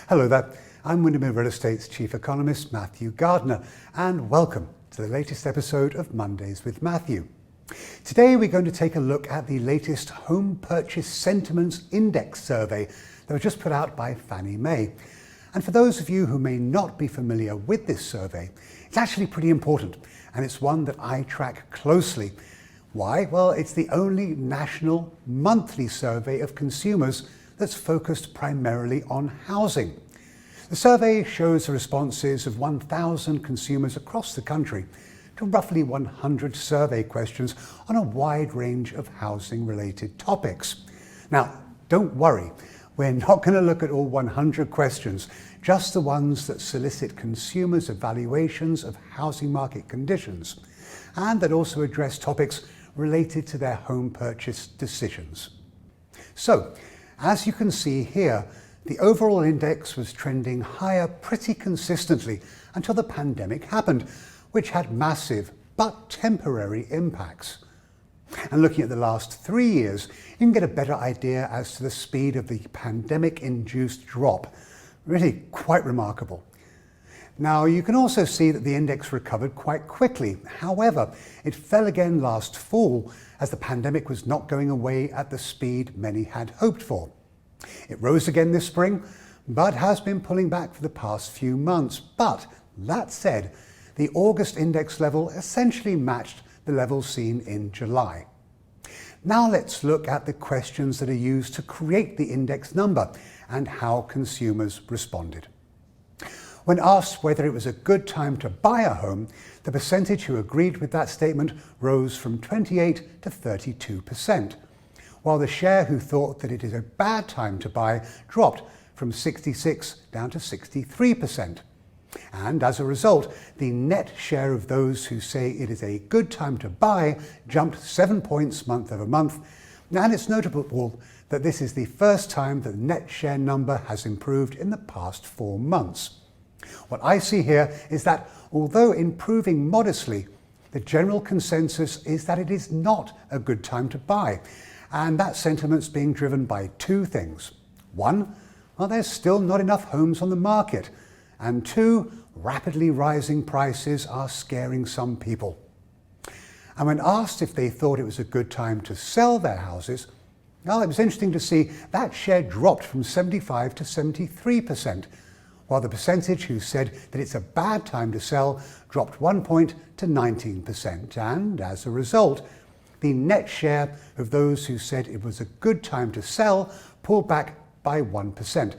Hello there, I'm Windermere Real Estate's Chief Economist, Matthew Gardner, and welcome to the latest episode of Mondays with Matthew. Today we're going to take a look at the latest Home Purchase Sentiments Index survey that was just put out by Fannie Mae. And for those of you who may not be familiar with this survey, it's actually pretty important, and it's one that I track closely. Why? Well, it's the only national monthly survey of consumers that's focused primarily on housing. The survey shows the responses of 1,000 consumers across the country to roughly 100 survey questions on a wide range of housing-related topics. Now, don't worry, we're not going to look at all 100 questions, just the ones that solicit consumers' evaluations of housing market conditions, and that also address topics related to their home purchase decisions. So, as you can see here, the overall index was trending higher pretty consistently until the pandemic happened, which had massive but temporary impacts. And looking at the last 3 years, you can get a better idea as to the speed of the pandemic-induced drop. Really quite remarkable. Now, you can also see that the index recovered quite quickly. However, it fell again last fall as the pandemic was not going away at the speed many had hoped for. It rose again this spring, but has been pulling back for the past few months. But that said, the August index level essentially matched the level seen in July. Now let's look at the questions that are used to create the index number and how consumers responded. When asked whether it was a good time to buy a home, the percentage who agreed with that statement rose from 28 to 32%, while the share who thought that it is a bad time to buy dropped from 66 down to 63%. And as a result, the net share of those who say it is a good time to buy jumped 7 points month over month. And it's notable that this is the first time that the net share number has improved in the past 4 months. What I see here is that although improving modestly, the general consensus is that it is not a good time to buy. And that sentiment's being driven by two things. One, well, there's still not enough homes on the market. And two, rapidly rising prices are scaring some people. And when asked if they thought it was a good time to sell their houses, well, it was interesting to see that share dropped from 75 to 73%, while the percentage who said that it's a bad time to sell dropped 1 point to 19%. And as a result, the net share of those who said it was a good time to sell pulled back by 1%.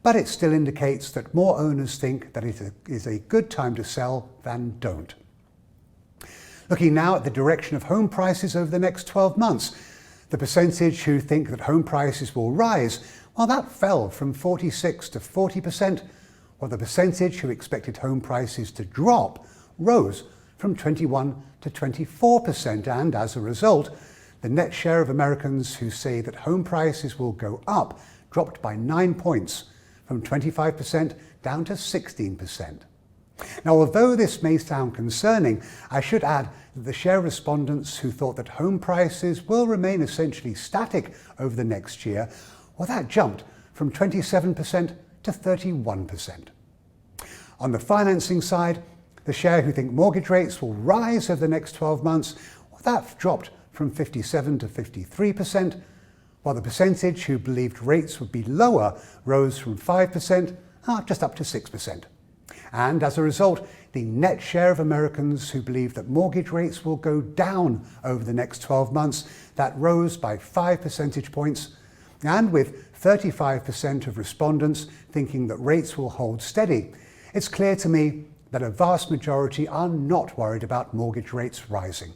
But it still indicates that more owners think that it is a good time to sell than don't. Looking now at the direction of home prices over the next 12 months, the percentage who think that home prices will rise, well, that fell from 46 to 40%, while the percentage who expected home prices to drop rose from 21 to 24%. And as a result, the net share of Americans who say that home prices will go up dropped by 9 points, from 25% down to 16%. Now, although this may sound concerning, I should add that the share of respondents who thought that home prices will remain essentially static over the next year, well, that jumped from 27% to 31%. On the financing side, the share who think mortgage rates will rise over the next 12 months, well, that dropped from 57 to 53%, while the percentage who believed rates would be lower rose from 5% just up to 6%. And as a result, the net share of Americans who believe that mortgage rates will go down over the next 12 months, that rose by 5 percentage points. And with 35% of respondents thinking that rates will hold steady, it's clear to me that a vast majority are not worried about mortgage rates rising.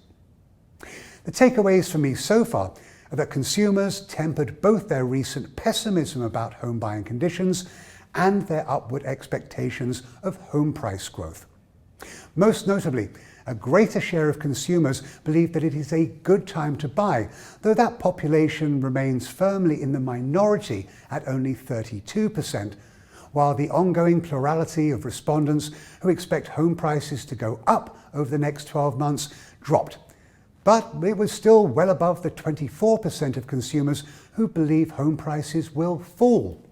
The takeaways for me so far are that consumers tempered both their recent pessimism about home buying conditions and their upward expectations of home price growth. Most notably, a greater share of consumers believe that it is a good time to buy, though that population remains firmly in the minority at only 32%, while the ongoing plurality of respondents who expect home prices to go up over the next 12 months dropped. But it was still well above the 24% of consumers who believe home prices will fall.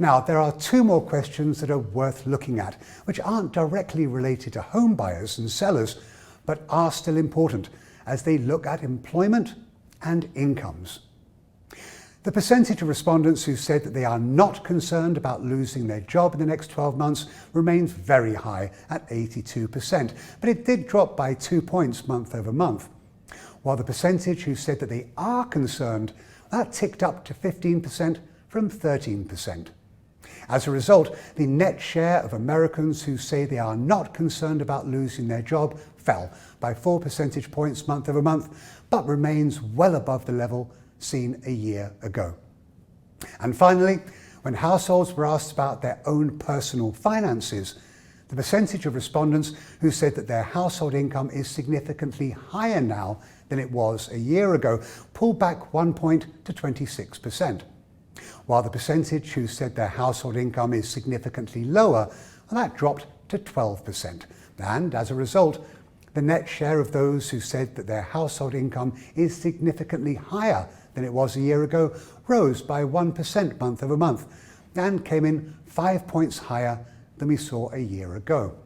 Now, there are two more questions that are worth looking at, which aren't directly related to home buyers and sellers, but are still important as they look at employment and incomes. The percentage of respondents who said that they are not concerned about losing their job in the next 12 months remains very high at 82%, but it did drop by 2 points month over month. While the percentage who said that they are concerned, that ticked up to 15% from 13%. As a result, the net share of Americans who say they are not concerned about losing their job fell by 4 percentage points month over month, but remains well above the level seen a year ago. And finally, when households were asked about their own personal finances, the percentage of respondents who said that their household income is significantly higher now than it was a year ago pulled back 1 point to 26%. While the percentage who said their household income is significantly lower, that dropped to 12%. And as a result, the net share of those who said that their household income is significantly higher than it was a year ago rose by 1% month over month and came in 5 points higher than we saw a year ago.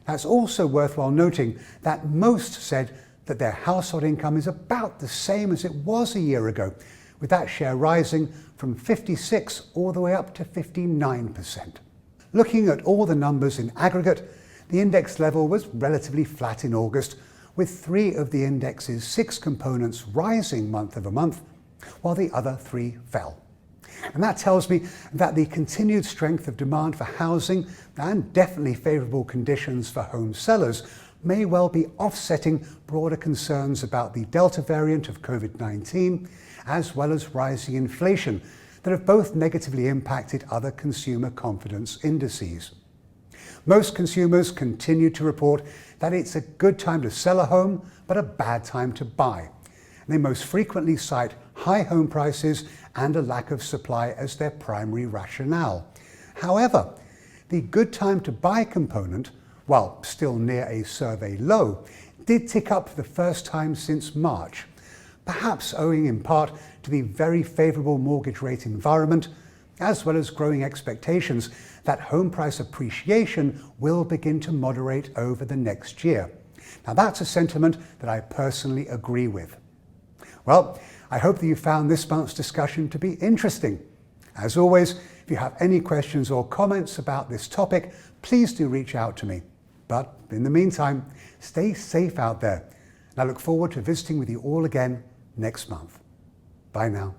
That's also worthwhile noting that most said that their household income is about the same as it was a year ago, with that share rising from 56 all the way up to 59%. Looking at all the numbers in aggregate, the index level was relatively flat in August, with 3 of the index's 6 components rising month over month, while the other 3 fell. And that tells me that the continued strength of demand for housing and definitely favourable conditions for home sellers may well be offsetting broader concerns about the Delta variant of COVID-19, as well as rising inflation that have both negatively impacted other consumer confidence indices. Most consumers continue to report that it's a good time to sell a home, but a bad time to buy. They most frequently cite high home prices and a lack of supply as their primary rationale. However, the good time to buy component, while still near a survey low, did tick up for the first time since March, perhaps owing in part to the very favourable mortgage rate environment, as well as growing expectations that home price appreciation will begin to moderate over the next year. Now, that's a sentiment that I personally agree with. Well, I hope that you found this month's discussion to be interesting. As always, if you have any questions or comments about this topic, please do reach out to me. But in the meantime, stay safe out there. And I look forward to visiting with you all again next month. Bye now.